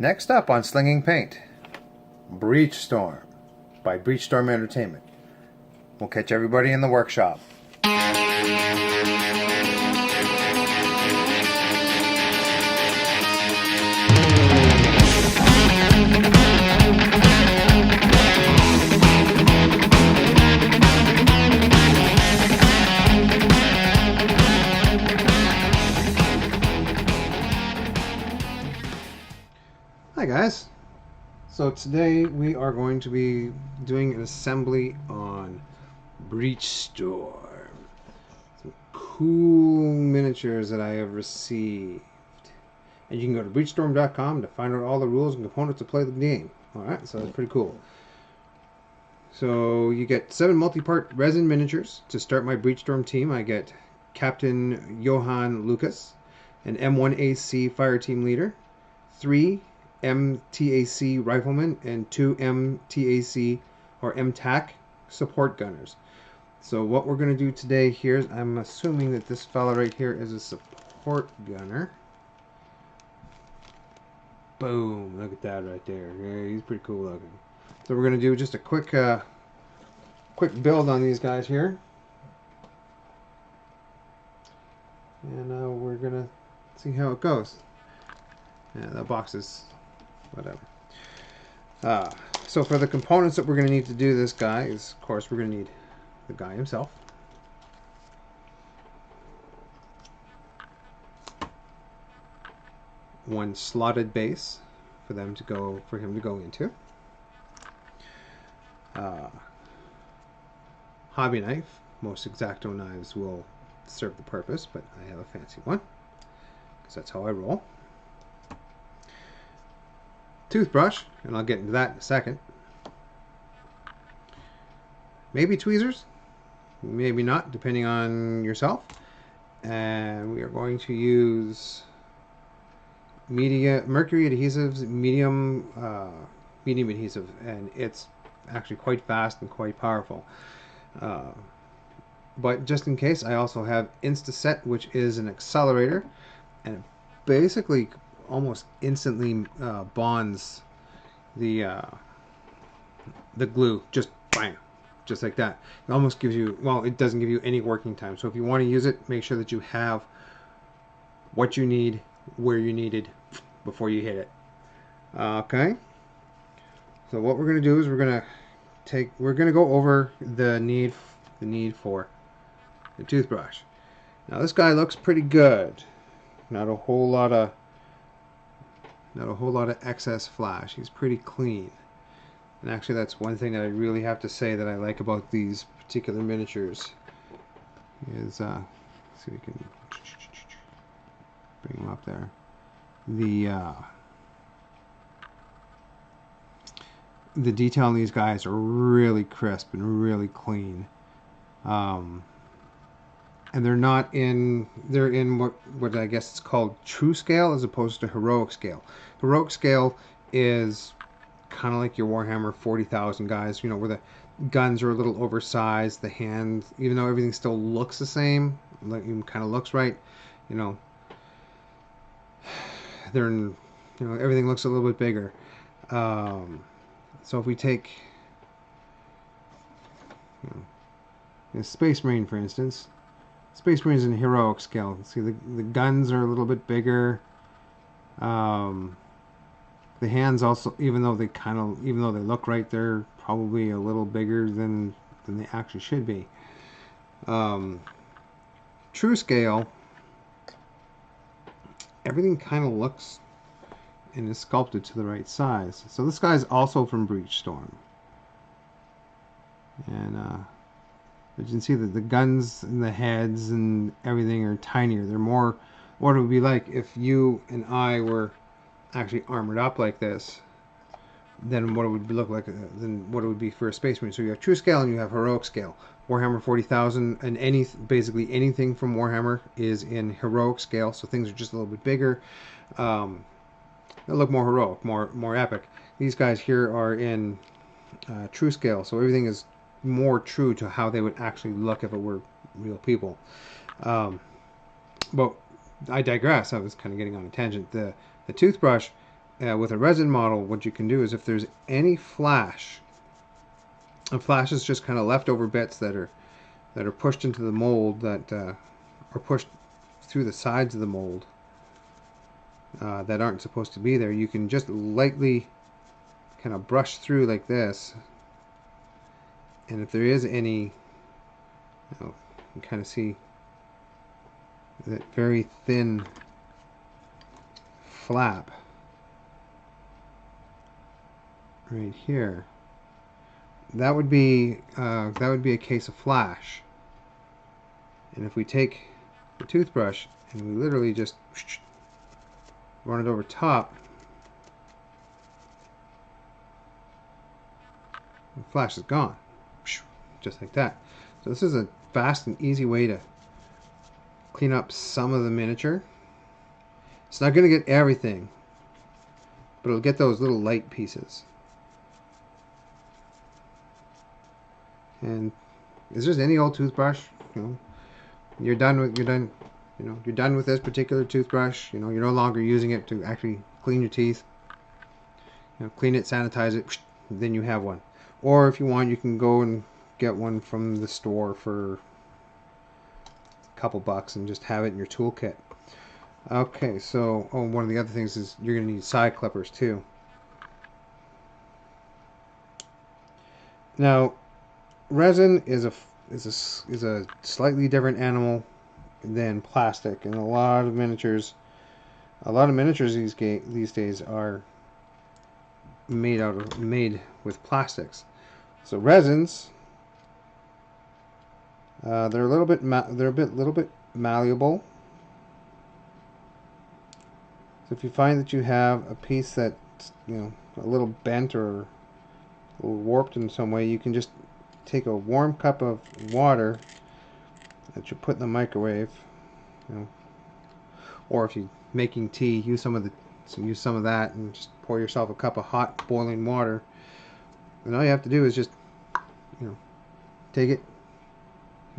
Next up on Slinging Paint, Breachstorm by Breachstorm Entertainment. We'll catch everybody in the workshop. Hi guys, so today we are going to be doing an assembly on Breachstorm. Some cool miniatures that I have received. And you can go to Breachstorm.com to find out all the rules and components to play the game. Alright, so that's pretty cool. So you get 7 multi-part resin miniatures. To start my Breachstorm team, I get Captain Johan Lucas, an M1AC fire team leader, 3 MTAC riflemen, and 2 MTAC or MTAC support gunners. So what we're going to do today here is, I'm assuming that this fella right here is a support gunner. Boom, look at that right there. Yeah, he's pretty cool looking. So we're going to do just a quick build on these guys here. And we're going to see how it goes. Yeah, the box is whatever. So for the components that we're going to need to do this guy is, of course, we're going to need the guy himself. One slotted base for him to go into. Hobby knife. Most X-Acto knives will serve the purpose, but I have a fancy one because that's how I roll. Toothbrush, and I'll get into that in a second. Maybe tweezers, maybe not, depending on yourself. And we are going to use mercury adhesives, medium adhesive, and it's actually quite fast and quite powerful. But just in case, I also have Instaset, which is an accelerator, and it basically almost instantly bonds the glue, just bam, just like that. It almost gives you, well, it doesn't give you any working time. So if you want to use it, make sure that you have what you need, where you need it, before you hit it. Okay. So what we're going to do is we're going to go over the need for the toothbrush. Now this guy looks pretty good. Not a whole lot of excess flash. He's pretty clean. And actually that's one thing that I really have to say that I like about these particular miniatures is, see if we can bring them up there. The detail on these guys are really crisp and really clean. And they're in what I guess it's called true scale as opposed to heroic scale. Heroic scale is kind of like your Warhammer 40,000 guys, you know, where the guns are a little oversized, the hands, even though everything still looks the same, like even kind of looks right, you know, everything looks a little bit bigger. So if we take, a Space Marine, for instance. Space Marine is in heroic scale. See, the guns are a little bit bigger. The hands also, even though they look right, they're probably a little bigger than they actually should be. True scale, everything kind of looks and is sculpted to the right size. So this guy's also from Breachstorm. And you can see that the guns and the heads and everything are tinier. They're more what it would be like if you and I were actually armored up like this, than what it would look like, than what it would be for a Space Marine. So you have true scale and you have heroic scale. Warhammer 40,000 and basically anything from Warhammer is in heroic scale. So things are just a little bit bigger. They look more heroic, more epic. These guys here are in true scale, so everything is more true to how they would actually look if it were real people. But I digress. I was kind of getting on a tangent. The toothbrush with a resin model, what you can do is if there's any flash, and flash is just kind of leftover bits that are pushed into the mold, that are pushed through the sides of the mold, that aren't supposed to be there. You can just lightly kind of brush through like this, and if there is any, you can kind of see that very thin flap right here. That would be a case of flash. And if we take the toothbrush and we literally just run it over top, the flash is gone, just like that. So this is a fast and easy way to clean up some of the miniature. It's not going to get everything, but it'll get those little light pieces. And it's just any old toothbrush, you know. You're done with this particular toothbrush. You know, you're no longer using it to actually clean your teeth. You know, clean it, sanitize it, then you have one. Or if you want, you can go and get one from the store for a couple bucks and just have it in your toolkit. Okay, so one of the other things is you're going to need side clippers too. Now, resin is a slightly different animal than plastic, and a lot of miniatures these days are made with plastics. So resins, they're a little bit malleable. So if you find that you have a piece that's, you know, a little bent or a little warped in some way, you can just take a warm cup of water that you put in the microwave, you know, or if you're making tea, use some of that and just pour yourself a cup of hot boiling water. And all you have to do is just, you know, take it.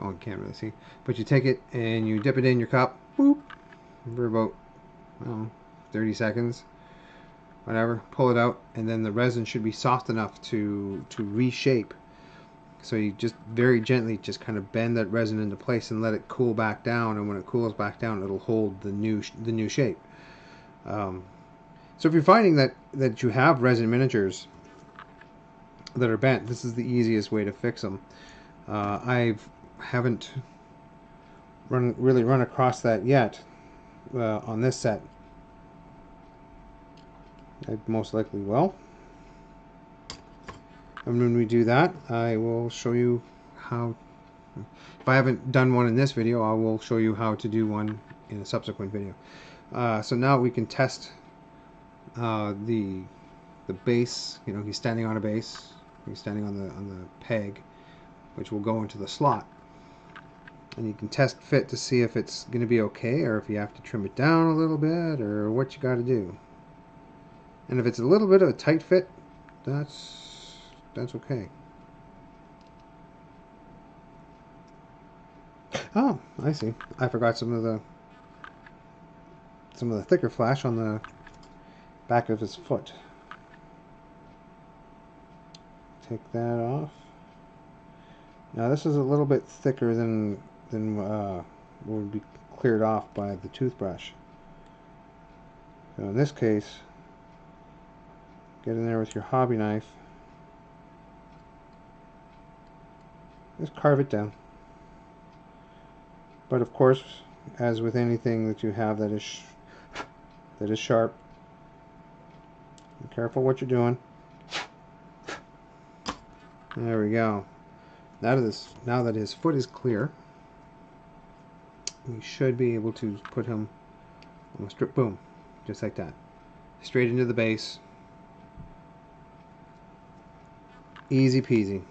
Oh, you can't really see, but you take it and you dip it in your cup, boop, for about, I don't know, 30 seconds, whatever. Pull it out, and then the resin should be soft enough to reshape. So you just very gently just kind of bend that resin into place and let it cool back down, and when it cools back down, it'll hold the new shape. So if you're finding that you have resin miniatures that are bent, this is the easiest way to fix them. I haven't really run across that yet on this set. I most likely will. And when we do that, I will show you how. If I haven't done one in this video, I will show you how to do one in a subsequent video. So now we can test the base. You know, he's standing on a base. He's standing on the peg, which will go into the slot. And you can test fit to see if it's going to be okay, or if you have to trim it down a little bit, or what you got to do. And if it's a little bit of a tight fit, that's okay. Oh, I see. I forgot some of the thicker flash on the back of his foot. Take that off. Now this is a little bit thicker than would be cleared off by the toothbrush. So in this case, get in there with your hobby knife. Just carve it down. But of course, as with anything that you have that is sharp, be careful what you're doing. There we go. Now that his foot is clear, we should be able to put him on a strip. Boom, just like that, straight into the base. Easy peasy.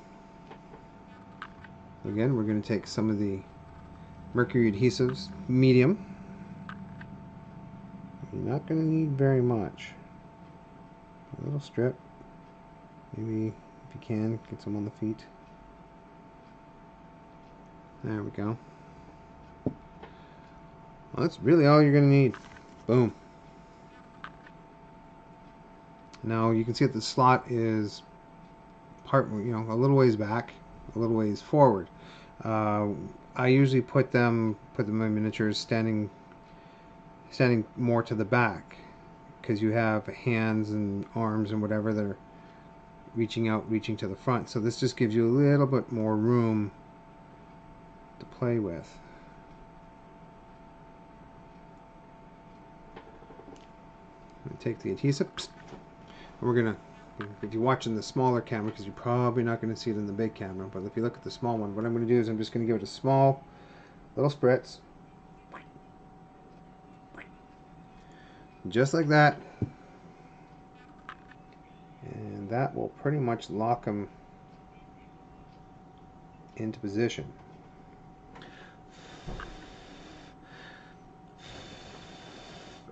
Again, we're going to take some of the mercury adhesives, medium. You're not going to need very much. A little strip. Maybe if you can, get some on the feet. There we go. Well, that's really all you're going to need. Boom. Now you can see that the slot is a little ways back, a little ways forward. Uh, I usually put my miniatures standing more to the back, because you have hands and arms and whatever that are reaching to the front. So this just gives you a little bit more room to play with. Take the adhesive. We're gonna, if you're watching the smaller camera, because you're probably not going to see it in the big camera, but if you look at the small one, what I'm going to do is I'm just going to give it a small little spritz, just like that, and that will pretty much lock them into position.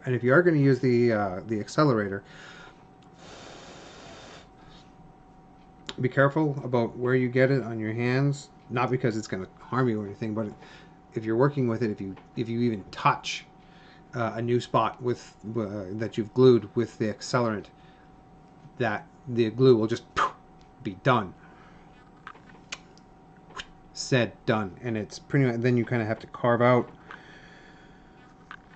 And if you are going to use the accelerator, be careful about where you get it on your hands. Not because it's going to harm you or anything, but if you're working with it, if you even touch a new spot with that you've glued with the accelerant, that the glue will just be done. Said done, and it's pretty much, then you kind of have to carve out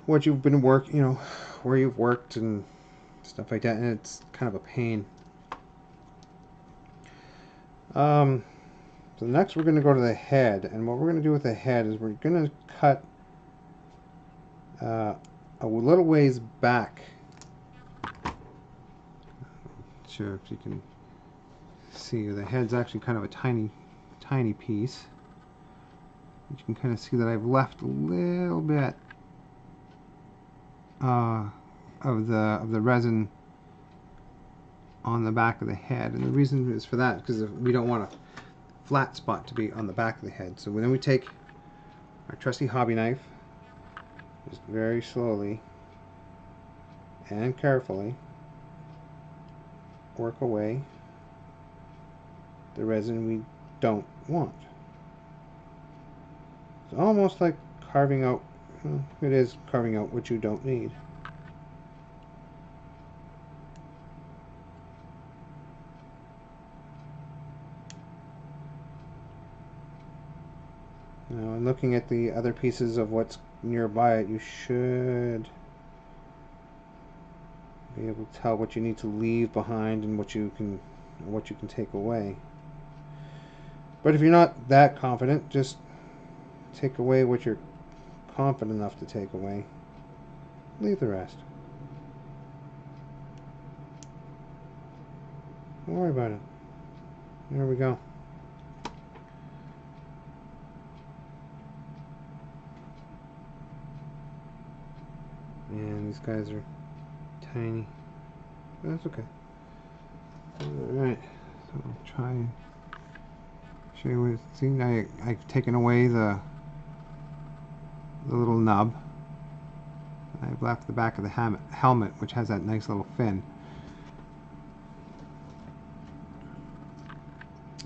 what you've been where you've worked and stuff like that, and it's kind of a pain. So next we're going to go to the head, and what we're going to do with the head is we're going to cut a little ways back. Not sure if you can see, the head's actually kind of a tiny piece. You can kind of see that I've left a little bit of the resin on the back of the head, and the reason is for that because we don't want a flat spot to be on the back of the head. So then we take our trusty hobby knife, just very slowly and carefully work away the resin we don't want. It's almost like carving out, well, it is carving out what you don't need. Now, in looking at the other pieces of what's nearby it, you should be able to tell what you need to leave behind and what you can take away. But if you're not that confident, just take away what you're confident enough to take away. Leave the rest. Don't worry about it. There we go. And these guys are tiny. But that's okay. Alright. So I'll try and show you what. See, I've taken away the little nub. I've left the back of the helmet, which has that nice little fin.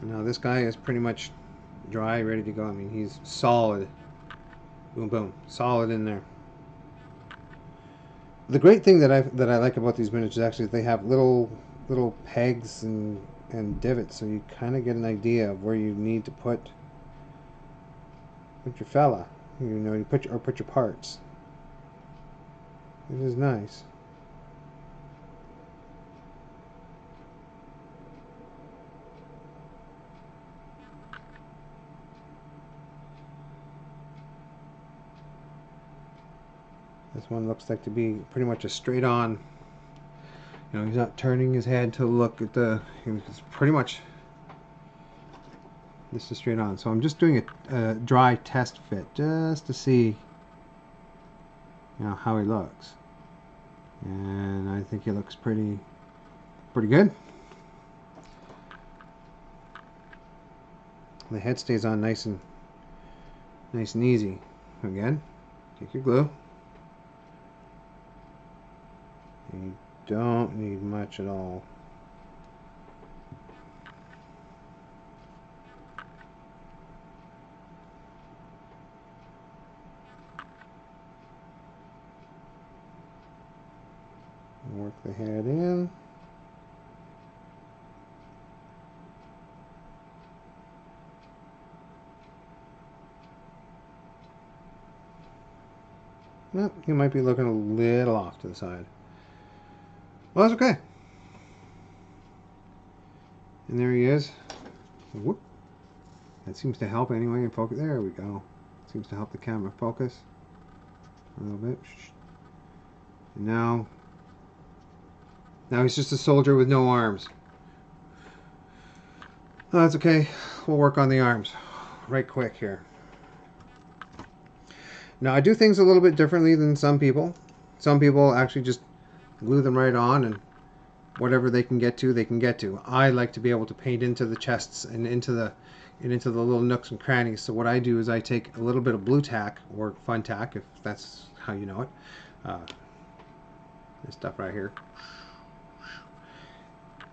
Now this guy is pretty much dry, ready to go. I mean, he's solid. Boom, boom, solid in there. The great thing that I like about these miniatures actually is they have little pegs and divots, so you kind of get an idea of where you need to put your fella. You put your parts. It is nice. This one looks like to be pretty much a straight on. He's not turning his head to look at it's pretty much, this is straight on. So I'm just doing a dry test fit just to see how he looks. And I think he looks pretty good. The head stays on nice and easy. Again, take your glue. You don't need much at all. Work the head in. Well, he might be looking a little off to the side. Well, that's okay. And there he is. Whoop. That seems to help anyway in focus. There we go. Seems to help the camera focus a little bit. And now he's just a soldier with no arms. Oh, that's okay. We'll work on the arms right quick here. Now, I do things a little bit differently than some people. Some people actually just glue them right on, and whatever they can get to, they can get to. I like to be able to paint into the chests and into the little nooks and crannies. So what I do is I take a little bit of blue tack, or fun tack, if that's how you know it. This stuff right here.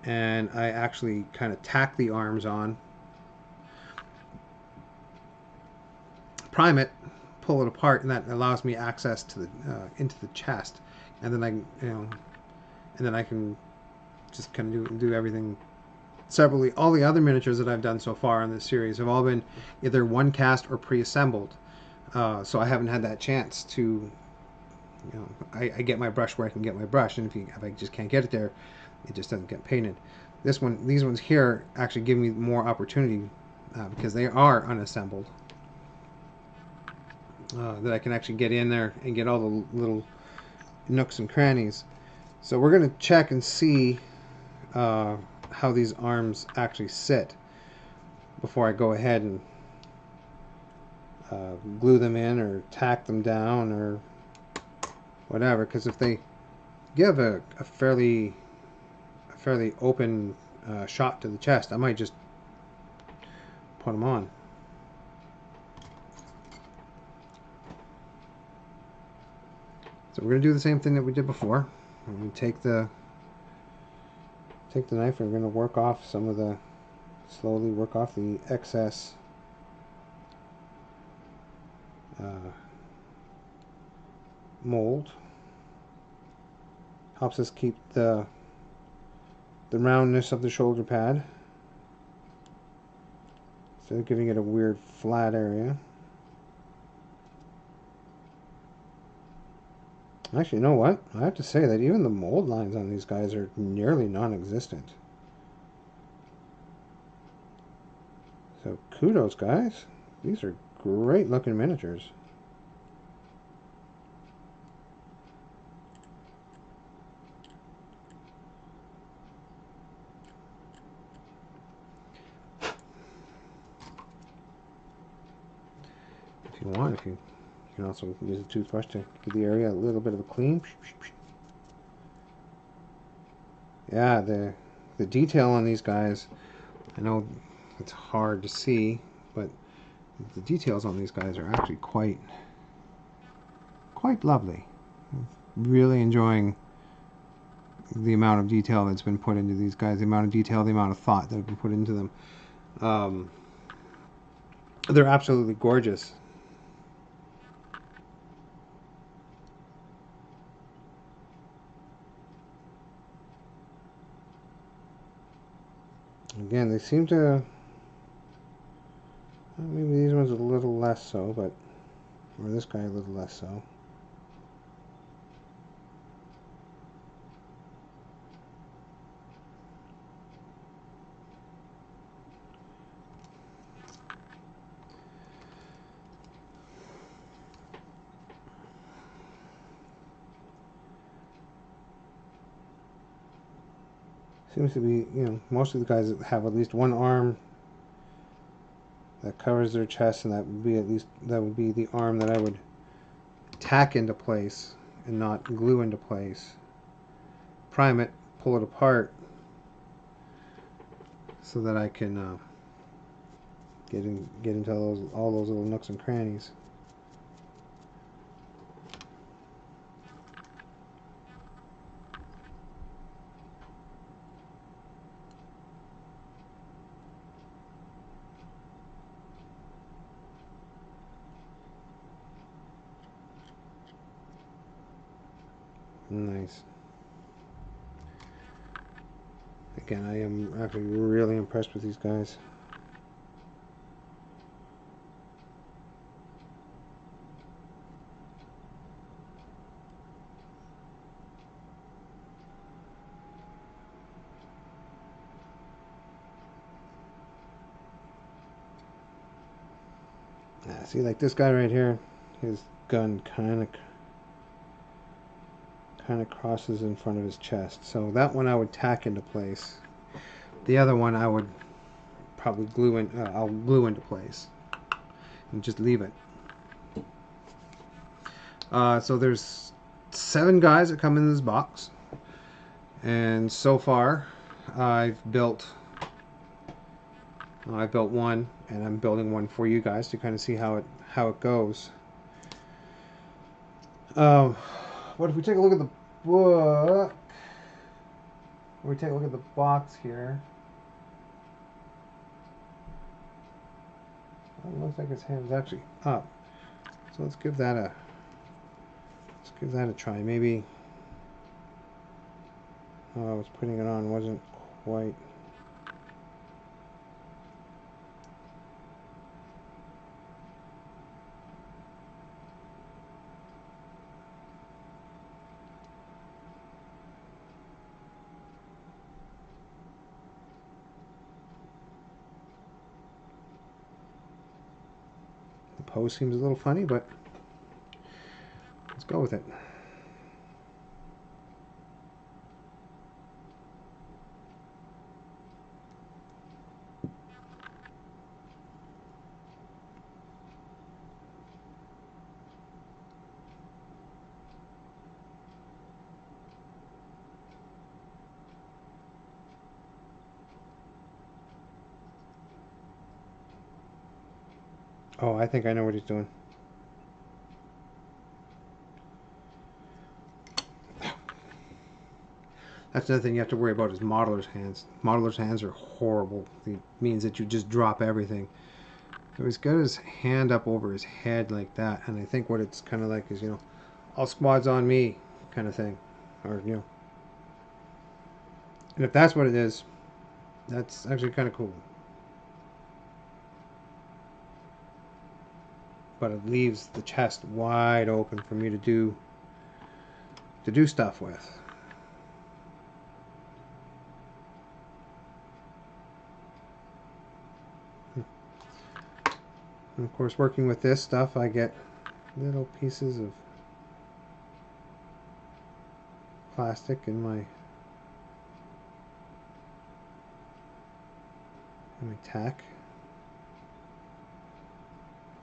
And I actually kind of tack the arms on, prime it, pull it apart, and that allows me access to the into the chest. And then I can just kind of do everything separately. All the other miniatures that I've done so far in this series have all been either one cast or pre-assembled. So I haven't had that chance to, I get my brush where I can get my brush, and if I just can't get it there, it just doesn't get painted. These ones here actually give me more opportunity because they are unassembled. That I can actually get in there and get all the little nooks and crannies. So we're going to check and see how these arms actually sit before I go ahead and glue them in or tack them down or whatever, because if they give a fairly open shot to the chest, I might just put them on. So we're going to do the same thing that we did before. We're going to take the knife and we're going to work off slowly work off the excess mold. Helps us keep the roundness of the shoulder pad instead of giving it a weird flat area. Actually, you know what? I have to say that even the mold lines on these guys are nearly non-existent. So kudos, guys. These are great looking miniatures. If you want, you can also use a toothbrush to give the area a little bit of a clean. Yeah, the detail on these guys, I know it's hard to see, but the details on these guys are actually quite lovely. Really enjoying the amount of detail that's been put into these guys, the amount of detail, the amount of thought that have been put into them. They're absolutely gorgeous. Again, they seem to, maybe these ones a little less so, but, or this guy a little less so. Seems to be, most of the guys have at least one arm that covers their chest, and that would be the arm that I would tack into place and not glue into place. Prime it, pull it apart, so that I can get into all those little nooks and crannies. Nice. Again, I am actually really impressed with these guys. See, like this guy right here, his gun kind of crosses in front of his chest. So that one I would tack into place. The other one I would probably I'll glue into place and just leave it. So there's 7 guys that come in this box, and so far I've built one, and I'm building one for you guys to kind of see how it goes. What if we take a look at the book? We take a look at the box here. It looks like his hand's actually up. So let's give that a try. Maybe I was putting it on wasn't quite. The pose seems a little funny, but let's go with it. Oh, I think I know what he's doing. That's another thing you have to worry about is modeler's hands. Modeler's hands are horrible. It means that you just drop everything. So he's got his hand up over his head like that, and I think what it's kind of like is, all squads on me kind of thing. Or, and if that's what it is, that's actually kind of cool. But it leaves the chest wide open for me to do stuff with. And of course, working with this stuff, I get little pieces of plastic in my tack.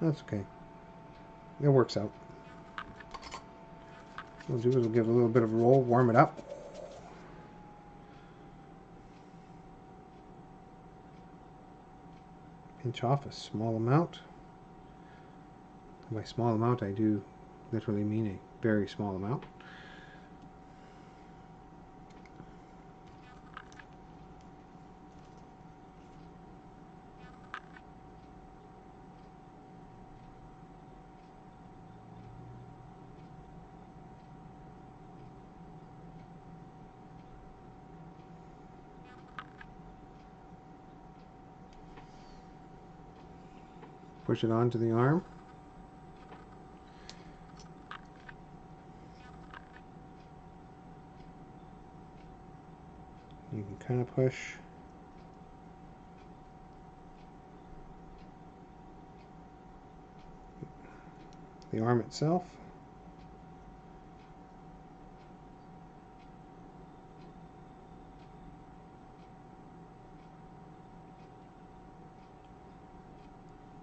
That's okay. It works out. What we'll do is we'll give it a little bit of a roll, warm it up. Pinch off a small amount. By small amount, I do literally mean a very small amount. Push it onto the arm. You can kind of push the arm itself.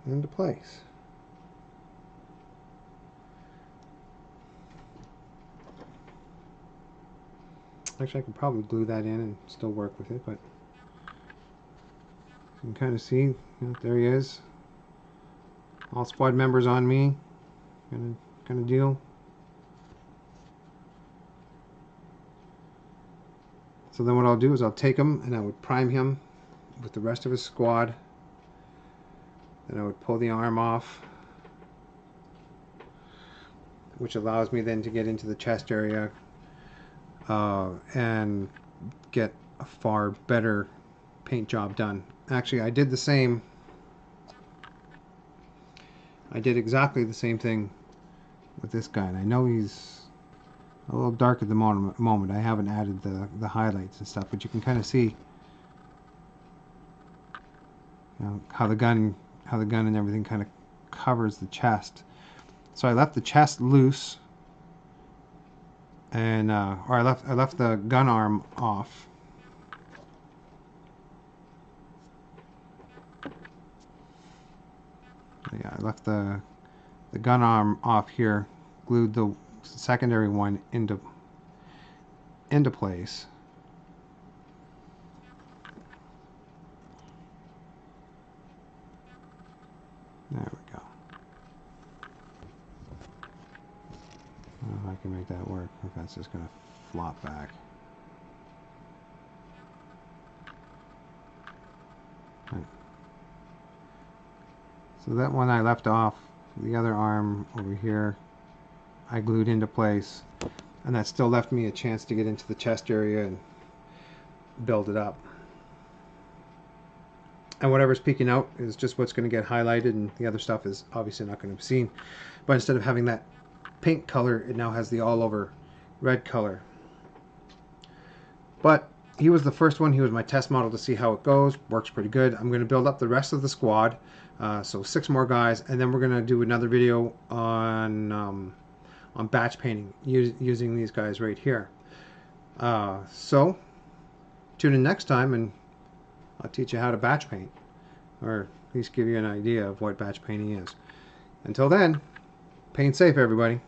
Into place. Actually, I could probably glue that in and still work with it, but you can kind of see, there he is. All squad members on me, kind of deal. So then what I'll do is I'll take him and I would prime him with the rest of his squad. Then I would pull the arm off, which allows me then to get into the chest area and get a far better paint job done. Actually, I did exactly the same thing with this guy, and I know he's a little dark at the moment. I haven't added the highlights and stuff, but you can kind of see how the gun and everything kind of covers the chest. So I left the chest loose, and or I left the gun arm off. Yeah, I left the gun arm off here, glued the secondary one into place. There we go. I don't know if I can make that work, if that's just going to flop back. Right. So that one I left off, the other arm over here, I glued into place, and that still left me a chance to get into the chest area and build it up. And whatever's peeking out is just what's going to get highlighted, and the other stuff is obviously not going to be seen. But instead of having that pink color, it now has the all over red color. But he was the first one. He was my test model to see how it goes. Works pretty good. I'm going to build up the rest of the squad, so 6 more guys, and then we're going to do another video on batch painting using these guys right here. So tune in next time, and I'll teach you how to batch paint, or at least give you an idea of what batch painting is. Until then, paint safe, everybody.